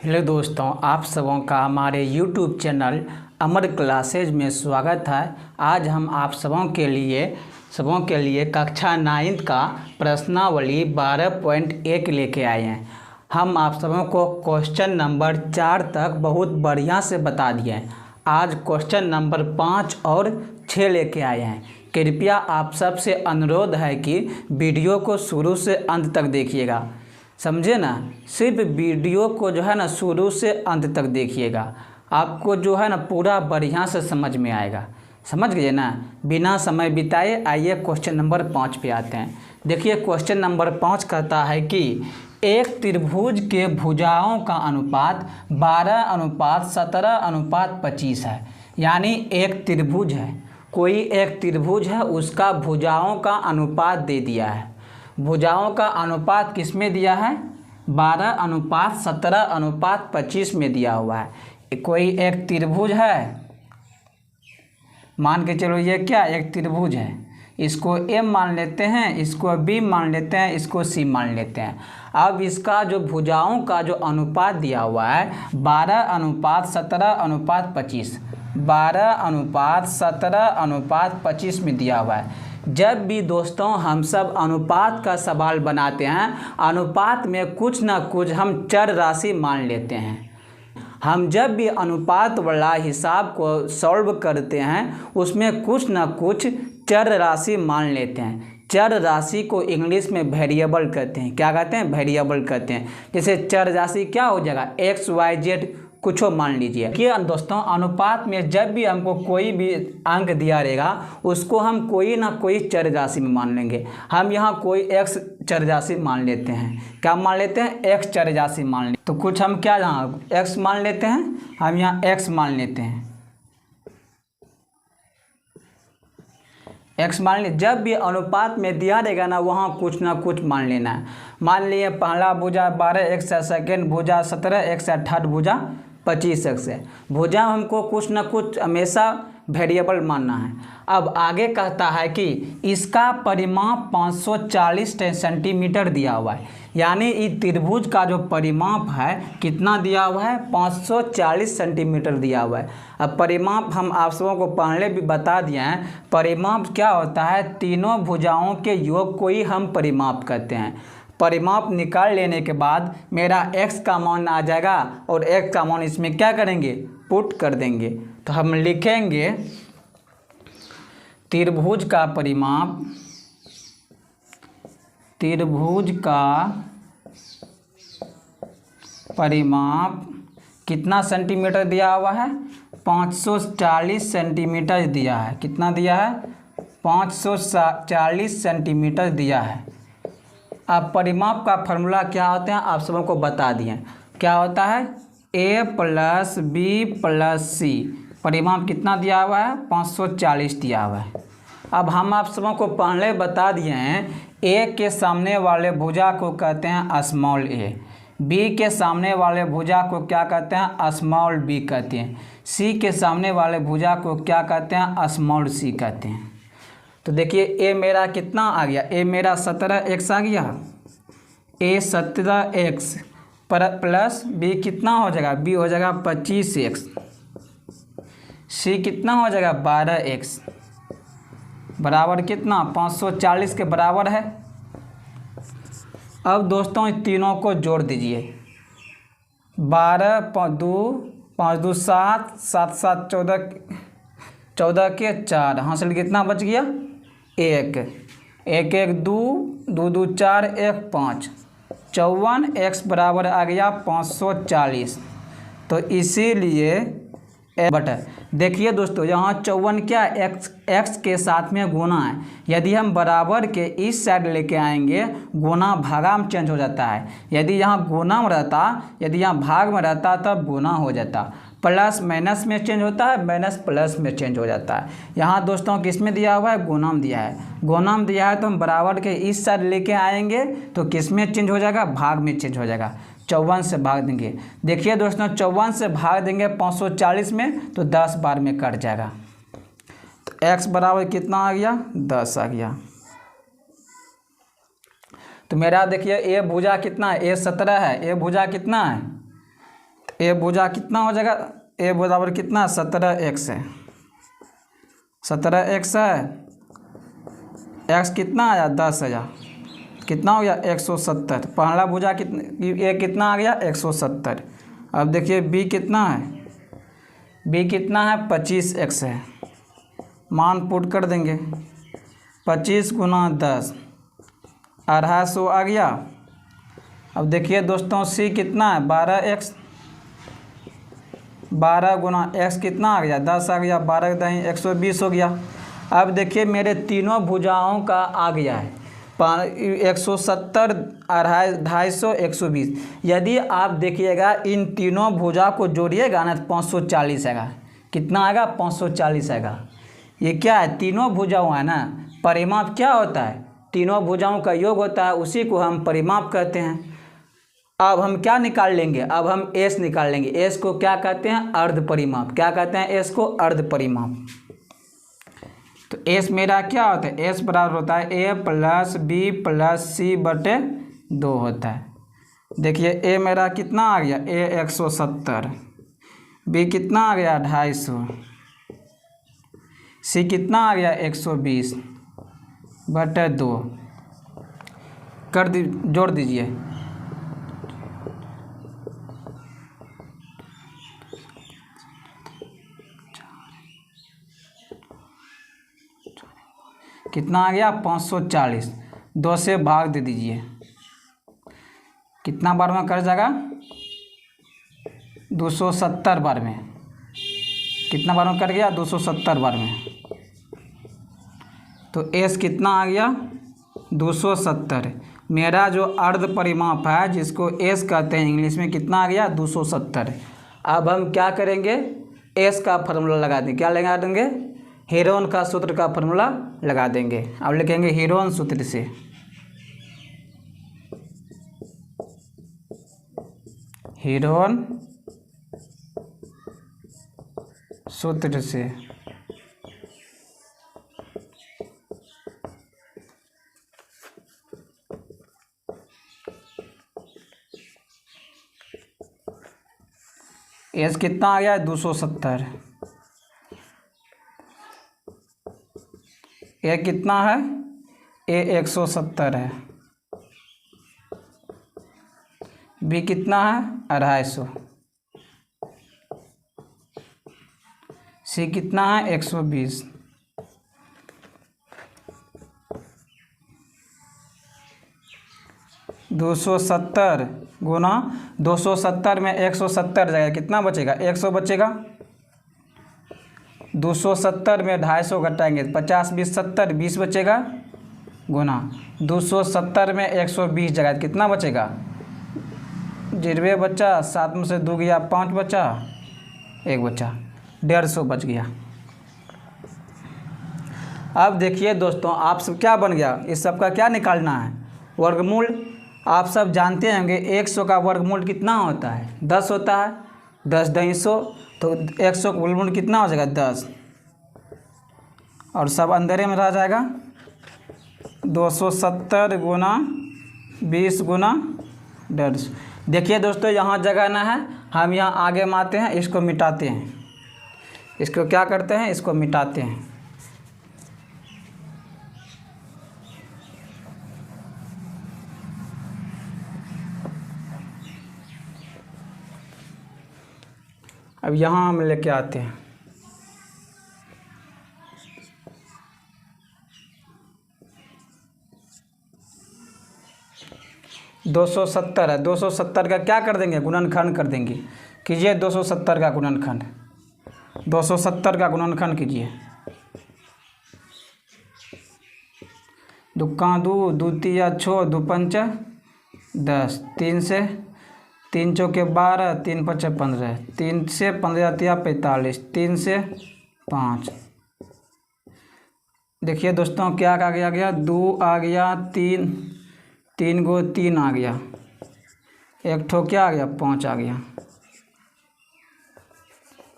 Hello दोस्तों, आप सबों का हमारे YouTube चैनल अमर क्लासेज में स्वागत है। आज हम आप सबों के लिए कक्षा 9 का प्रश्नावली 12.1 लेके आए हैं। हम आप सबों को क्वेश्चन नंबर 4 तक बहुत बढ़िया से बता दिए हैं। आज क्वेश्चन नंबर 5 और 6 लेके आए हैं। कृपया आप सबसे अनुरोध है कि वीडियो को शुरू से अंत तक देखिएगा, समझे ना। सिर्फ वीडियो को जो है ना शुरू से अंत तक देखिएगा, आपको जो है ना पूरा बढ़िया से समझ में आएगा। समझ गए ना। बिना समय बिताए आइए क्वेश्चन नंबर 5 पे आते हैं। देखिए क्वेश्चन नंबर 5 कहता है कि एक त्रिभुज के भुजाओं का अनुपात 12:17:25 है। यानी एक त्रिभुज है, कोई एक त्रिभुज है, उसका भुजाओं का अनुपात दे दिया है। भुजाओं का अनुपात किस में दिया है? 12:17:25 में दिया हुआ है। कोई एक त्रिभुज है, मान के चलो ये क्या एक त्रिभुज है। इसको ए मान लेते हैं, इसको बी मान लेते हैं, इसको सी मान लेते हैं। अब इसका जो भुजाओं का जो अनुपात दिया हुआ है 12:17:25, 12:17:25 में दिया हुआ है। जब भी दोस्तों हम सब अनुपात का सवाल बनाते हैं, अनुपात में कुछ ना कुछ हम चर राशि मान लेते हैं। हम जब भी अनुपात वाला हिसाब को सॉल्व करते हैं उसमें कुछ ना कुछ चर राशि मान लेते हैं। चर राशि को इंग्लिश में वेरिएबल कहते हैं। क्या कहते हैं? वेरिएबल कहते हैं। जैसे चर राशि क्या हो जाएगा? एक्स वाई जेड कुछ मान लीजिए कि दोस्तों अनुपात में जब भी हमको कोई भी अंक दिया रहेगा उसको हम कोई ना कोई चर राशि में मान लेंगे। हम यहाँ कोई एक्स चर राशि मान लेते हैं। क्या मान लेते हैं? एक्स चर राशि मान लेते। तो कुछ हम क्या यहाँ एक्स मान लेते हैं, हम यहाँ एक्स मान लेते हैं। एक्स मान लीजिए। जब भी अनुपात में दिया रहेगा ना वहाँ कुछ ना कुछ मान लेना है। मान लिए पहला भुजा 12x है, सेकेंड भुजा 17x है, थर्ड भुजा 25x है। भुजा हमको कुछ ना कुछ हमेशा वेरिएबल मानना है। अब आगे कहता है कि इसका परिमाप 540 सेंटीमीटर दिया हुआ है। यानी इस त्रिभुज का जो परिमाप है कितना दिया हुआ है? 540 सेंटीमीटर दिया हुआ है। अब परिमाप हम आप सबों को पहले भी बता दिए हैं। परिमाप क्या होता है? तीनों भुजाओं के योग को ही हम परिमाप कहते हैं। परिमाप निकाल लेने के बाद मेरा x का मान आ जाएगा और x का मान इसमें क्या करेंगे? पुट कर देंगे। तो हम लिखेंगे त्रिभुज का परिमाप, त्रिभुज का परिमाप कितना सेंटीमीटर दिया हुआ है? 540 सेंटीमीटर दिया है। कितना दिया है? 540 सेंटीमीटर दिया है। अब परिमाप का फॉर्मूला क्या होता है आप सबों को बता दिए। क्या होता है? a + b + c। परिमाप कितना दिया हुआ है? 540 दिया हुआ है। अब हम आप सबों को पहले बता दिए हैं a के सामने वाले भुजा को कहते हैं स्मॉल a, b के सामने वाले भुजा को क्या कहते हैं? स्मॉल b कहते हैं, c के सामने वाले भुजा को क्या कहते हैं? स्मॉल c कहते हैं। तो देखिए a मेरा कितना आ गया? a मेरा 17x आ गया। a 17x प्लस b कितना हो जाएगा? b हो जाएगा 25x। c कितना हो जाएगा? 12x बराबर कितना? 540 के बराबर है। अब दोस्तों इन तीनों को जोड़ दीजिए। 12 5 2 5 2 7 7 7 14 14 के 4 हासिल कितना बच गया? 1 1 1 2 2 2 4 1 5 54x बराबर आ गया 540। तो इसीलिए बटा देखिए दोस्तों यहाँ 54 क्या x के साथ में गुना है। यदि हम बराबर के इस साइड लेके आएंगे गुना भागा में चेंज हो जाता है। यदि यहाँ गुना में रहता, यदि यहाँ भाग में रहता तब गुना हो जाता। प्लस माइनस में चेंज होता है, माइनस प्लस में चेंज हो जाता है। यहाँ दोस्तों किस में दिया हुआ है? गुना में दिया है। गुना में दिया है तो हम बराबर के इस साइड लेके आएंगे तो किस में चेंज हो जाएगा? भाग में चेंज हो जाएगा। 54 से भाग देंगे। देखिए दोस्तों 54 से भाग देंगे 540 में तो 10 बार में कट जाएगा। तो x बराबर कितना आ गया? 10 आ गया। तो मेरा देखिए ए भुजा कितना है? ए 17 है। ए भुजा कितना है? ए भुजा कितना हो जाएगा, ए बराबर कितना 17x है, 17x है, x कितना आया 10 आया, कितना हो गया 170। पहला भुजा कितने, ए कितना आ गया 170। अब देखिए b कितना है, b कितना है 25x है, मान पुट कर देंगे 25 गुना 10 250 आ गया। अब देखिए दोस्तों c कितना है 12x, 12 गुना x कितना आ गया 10 आ गया, 12 दही 120 हो गया। अब देखिए मेरे तीनों भुजाओं का आ गया है 170, 250, 120। यदि आप देखिएगा इन तीनों भुजा को जोड़िएगा ना तो 540 आएगा। कितना आएगा 540 आएगा। ये क्या है, तीनों भुजाओं है ना। परिमाप क्या होता है, तीनों भुजाओं का योग होता है, उसी को हम परिमाप कहते हैं। अब हम क्या निकाल लेंगे, अब हम एस निकाल लेंगे। एस को क्या कहते हैं, अर्ध परिमाप। क्या कहते हैं एस को, अर्ध परिमाप। तो एस मेरा क्या होता है, एस बराबर होता है ए प्लस बी प्लस सी बटे 2 होता है। देखिए ए मेरा कितना आ गया, ए 170, बी कितना आ गया 250, सी कितना आ गया 120 बटे 2 कर दी, जोड़ दीजिए। कितना आ गया 540, 2 से भाग दे दीजिए। कितना बार में कर जाएगा 270 बार में। कितना बार में कट गया 270 बार में। तो एस कितना आ गया 270। मेरा जो अर्ध परिमाप है जिसको एस कहते हैं इंग्लिश में, कितना आ गया 270। अब हम क्या करेंगे, एस का फार्मूला लगा देंगे। क्या लगा देंगे, हेरोन का सूत्र का फार्मूला लगा देंगे। अब लिखेंगे हेरोन सूत्र से, हेरोन सूत्र से एस कितना आ गया 270, ए कितना है, ए 170 है, बी कितना है 250, सी कितना है 120, दो 270 गुना 270 में 170 जाएगा, कितना बचेगा 100 बचेगा। 270 में 250 घटाएंगे 50 20 70 20 बचेगा, गुना 270 में 120 जगह कितना बचेगा 0 बचा, 7 में से 2 गया 5 बचा, 1 बचा, 150 बच गया। अब देखिए दोस्तों आप सब क्या बन गया, इस सब का क्या निकालना है, वर्गमूल। आप सब जानते होंगे 100 का वर्गमूल कितना होता है 10 होता है, 10 दही 100, तो 100 का वर्गमूल कितना हो जाएगा 10, और सब अंदर में रह जाएगा 270 गुना 20 गुना 150। देखिए दोस्तों यहाँ जगह ना है, हम यहाँ आगे में आते हैं, इसको मिटाते हैं। इसको क्या करते हैं, इसको मिटाते हैं। अब यहाँ हम लेके आते हैं 270 है, 270 का क्या कर देंगे गुणनखंड कर देंगे। कीजिए 270 का गुणनखंड, 270 का गुणनखंड कीजिए। दुक्का 2, द्वितीय 6, 2 पंच 10, 3 से 3 चौके 12, 3 पचे 15, 3 से 15 तिया 45, 3 से 5। देखिए दोस्तों क्या आ गया 2 आ गया, 3 गो 3 आ गया, एक ठो क्या आ गया 5 आ गया।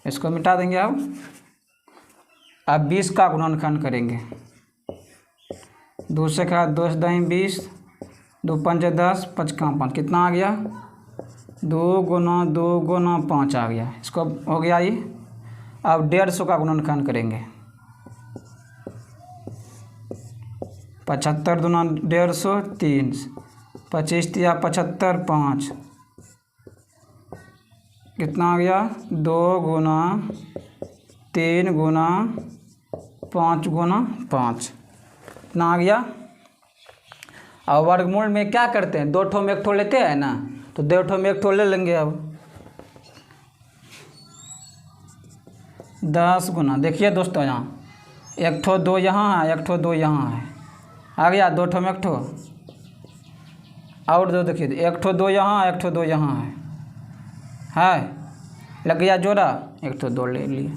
इसको मिटा देंगे। अब 20 का गुणनखंड करेंगे। 2 से खा 2 दही 20, 2 पंच 10, 5 का 5 कितना आ गया 2 × 5 आ गया, इसको हो गया ये। अब 150 का गुणनखंड करेंगे, 75 दूना 150 3, 25 तिया 75 5, कितना आ गया 2 × 3 × 5 × 5, इतना आ गया। अब वर्गमूल में क्या करते हैं, 2 ठो में 1 ठो लेते हैं ना, तो 2 ठो में 1 ठो ले लेंगे। अब 10 गुना, देखिए दोस्तों यहाँ 1 ठो 2 यहाँ है, 1 ठो 2 यहाँ है, आ गया 2 ठो में 1 ठो। और दो देखिए 1 ठो 2 यहाँ, 1 ठो 2 यहाँ है, लग गया जोड़ा, 1 ठो 2 ले लिए।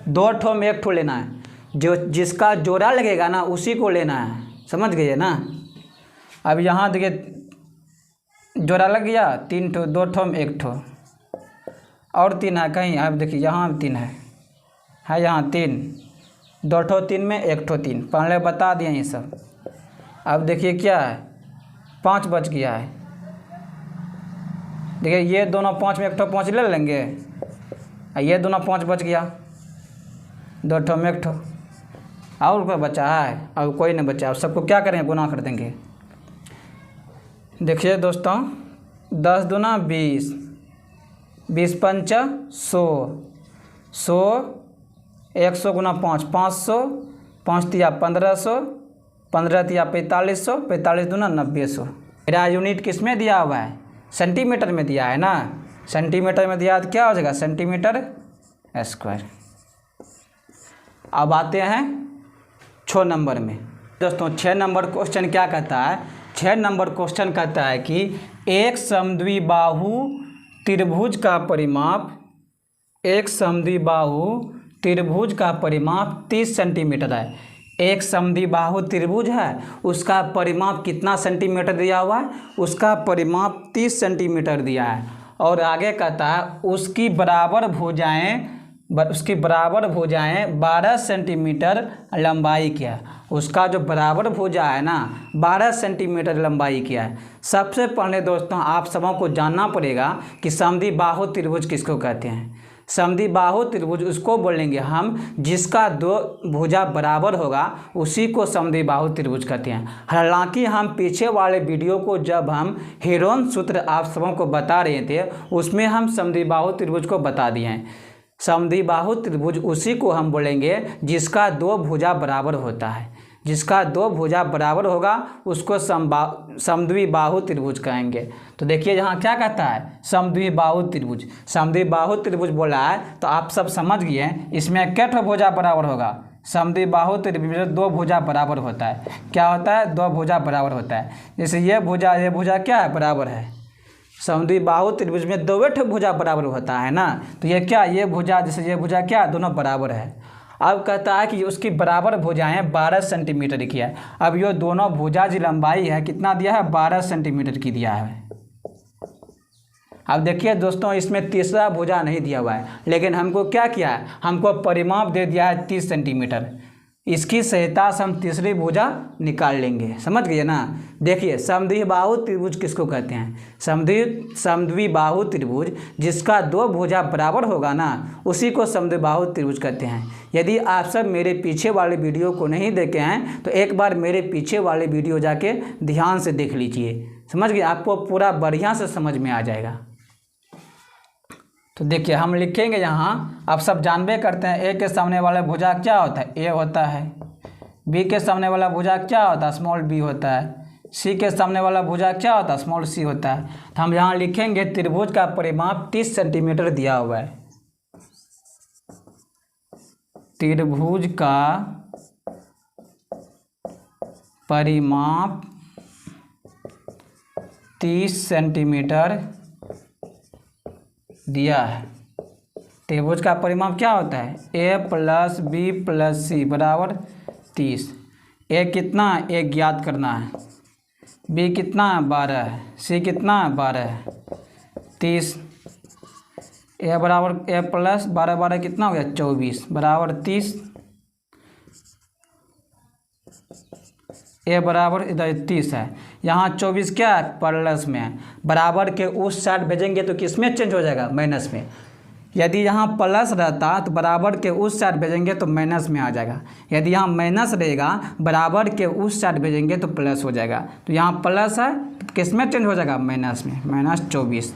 2 ठो में 1 ठो लेना है, जो जिसका जोड़ा लगेगा ना उसी को लेना है, समझ गए ना। अब यहाँ देखिए जोड़ा लग गया, 3 ठो, 2 ठो में 1 ठो, और 3 है कहीं, अब देखिए यहाँ 3 है यहाँ 3, 2 ठो 3 में 1 ठो 3, पहले बता दिए ये सब। अब देखिए क्या है, 5 बच गया है, देखिए ये दोनों 5 में 1 ठो 5 ले लेंगे, ये दोनों 5 बच गया, 2 ठो में 1 ठो, और कोई बचा है, अब कोई नहीं बचा। अब सबको क्या करेंगे, गुना कर देंगे। देखिए दोस्तों 10 दूना 20, 20 पंचा 100, 100 100 गुना 5 500, 5 तिया 1500, 15 तिया 4500, 45 दूना 900। मेरा यूनिट किस में दिया हुआ है, सेंटीमीटर में दिया है ना, सेंटीमीटर में दिया तो क्या हो जाएगा सेंटीमीटर स्क्वायर। अब आते हैं 6 नंबर में। दोस्तों 6 नंबर क्वेश्चन क्या कहता है, 6 नंबर क्वेश्चन कहता है कि एक समद्विबाहु त्रिभुज का परिमाप, एक समद्विबाहु त्रिभुज का परिमाप 30 सेंटीमीटर है। एक समद्विबाहु त्रिभुज है, उसका परिमाप कितना सेंटीमीटर दिया हुआ है, उसका परिमाप 30 सेंटीमीटर दिया है। और आगे कहता है उसकी बराबर भुजाएं 12 सेंटीमीटर लंबाई की है। उसका जो बराबर भुजा है ना 12 सेंटीमीटर लंबाई की है। सबसे पहले दोस्तों आप सबों को जानना पड़ेगा कि समद्विबाहु त्रिभुज किसको कहते हैं। समद्विबाहु त्रिभुज उसको बोलेंगे हम जिसका 2 भुजा बराबर होगा, उसी को समद्विबाहु त्रिभुज कहते हैं। हालांकि हम पीछे वाले वीडियो को जब हम हेरोन सूत्र आप सबों को बता रहे थे, उसमें हम समद्विबाहु त्रिभुज को बता दिए हैं। समद्विबाहु त्रिभुज उसी को हम बोलेंगे जिसका 2 भुजा बराबर होता है। जिसका 2 भुजा बराबर होगा उसको समद्विबाहु त्रिभुज कहेंगे। तो देखिए यहाँ क्या कहता है, समद्विबाहु त्रिभुज, समद्विबाहु त्रिभुज बोला है तो आप सब समझ गए इसमें कितने भुजा बराबर होगा। समद्विबाहु त्रिभुज में 2 भुजा बराबर होता है। क्या होता है, 2 भुजा बराबर होता है। जैसे ये भुजा क्या है, बराबर है। समद्विबाहु त्रिभुज में 2 भुजा बराबर होता है ना, तो ये क्या, ये भुजा जैसे ये भुजा क्या, दोनों बराबर है। अब कहता है कि उसकी बराबर भुजाएं 12 सेंटीमीटर की है। अब ये दोनों भुजा की लंबाई है कितना दिया है, 12 सेंटीमीटर की दिया है। अब देखिए दोस्तों इसमें तीसरा भुजा नहीं दिया हुआ है, लेकिन हमको क्या किया है, हमको परिमाप दे दिया है 30 सेंटीमीटर। इसकी सहायता से हम तीसरी भुजा निकाल लेंगे, समझ गए ना। देखिए समद्विबाहु त्रिभुज किसको कहते हैं, समद्विबाहु त्रिभुज जिसका 2 भुजा बराबर होगा ना, उसी को समद्विबाहु त्रिभुज कहते हैं। यदि आप सब मेरे पीछे वाले वीडियो को नहीं देखे हैं तो एक बार मेरे पीछे वाले वीडियो जाके ध्यान से देख लीजिए, समझ गए, आपको पूरा बढ़िया से समझ में आ जाएगा। तो देखिए हम लिखेंगे यहाँ, आप सब जानबे करते हैं ए के सामने वाला भुजा क्या होता है, ए होता है। बी के सामने वाला भुजा क्या होता है, स्मॉल बी होता है। सी के सामने वाला भुजा क्या होता है, स्मॉल सी होता है। तो हम यहाँ लिखेंगे त्रिभुज का परिमाप 30 सेंटीमीटर दिया हुआ है। त्रिभुज का परिमाप 30 सेंटीमीटर दिया है। त्रिभुज का परिमाप क्या होता है, ए प्लस बी प्लस सी बराबर 30। ए कितना है, ए ज्ञात करना है। बी कितना है, 12 है। सी कितना है, 12 है। 30 ए बराबर ए प्लस 12 12 कितना हो गया, 24 बराबर 30। ए बराबर इधर 30 है, यहाँ 24 क्या है प्लस में है, बराबर के उस साइड भेजेंगे तो किस में चेंज हो जाएगा माइनस में। यदि यहाँ प्लस रहता तो बराबर के उस साइड भेजेंगे तो माइनस में आ जाएगा, यदि यहाँ माइनस रहेगा बराबर के उस साइड भेजेंगे तो प्लस हो जाएगा। तो यहाँ प्लस है तो किस में चेंज हो जाएगा माइनस में, -24।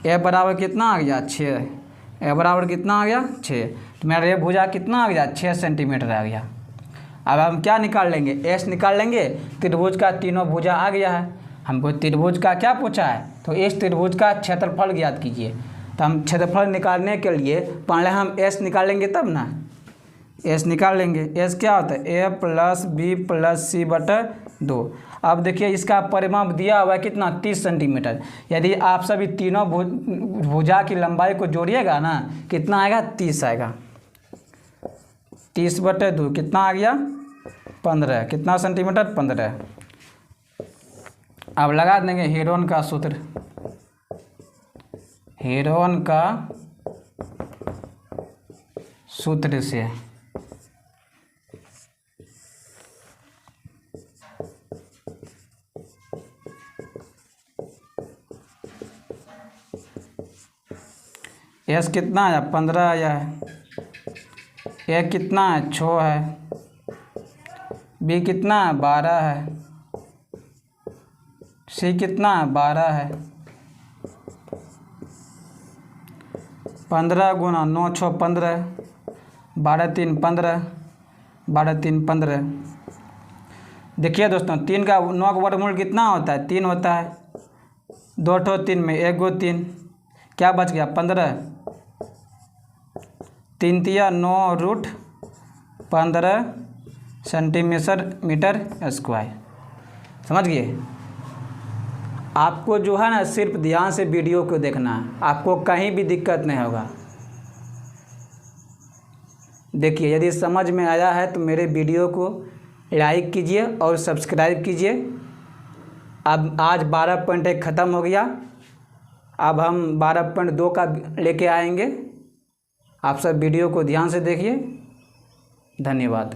ए बराबर कितना आ गया 6, ए बराबर कितना आ गया 6। तो मेरा ये भुजा कितना आ गया 6 सेंटीमीटर आ गया। अब हम क्या निकाल लेंगे, एस निकाल लेंगे। त्रिभुज का तीनों भुजा आ गया है, हमको त्रिभुज का क्या पूछा है, तो इस त्रिभुज का क्षेत्रफल ज्ञात कीजिए। तो हम क्षेत्रफल निकालने के लिए पहले हम एस निकालेंगे तब ना, एस निकाल लेंगे। एस क्या होता है ए प्लस बी प्लस सी बटा 2। अब देखिए इसका परिमाप दिया हुआ है कितना 30 सेंटीमीटर। यदि आप सभी तीनों भुजा की लंबाई को जोड़िएगा ना कितना आएगा 30 आएगा। 30 बटे 2 कितना आ गया 15, कितना सेंटीमीटर 15। अब लगा देंगे हेरोन का सूत्र, हेरोन का सूत्र से एस कितना आया 15 आया है, ए कितना है 6 है, बी कितना है 12 है, सी कितना है 12 है। 15 गुना 9 6 15, 12 3 15, 12 3 15। देखिए दोस्तों 3 का 9 का वर्गमूल कितना होता है 3 होता है, 2 ठो 3 में 1 गो 3, क्या बच गया 15, 3 तिया 9 रूट 15 सेंटीमीटर स्क्वायर। समझ गए। आपको जो है ना सिर्फ ध्यान से वीडियो को देखना है, आपको कहीं भी दिक्कत नहीं होगा। देखिए यदि समझ में आया है तो मेरे वीडियो को लाइक कीजिए और सब्सक्राइब कीजिए। अब आज 12.1 ख़त्म हो गया, अब हम 12.2 का लेके आएंगे। आप सब वीडियो को ध्यान से देखिए। धन्यवाद।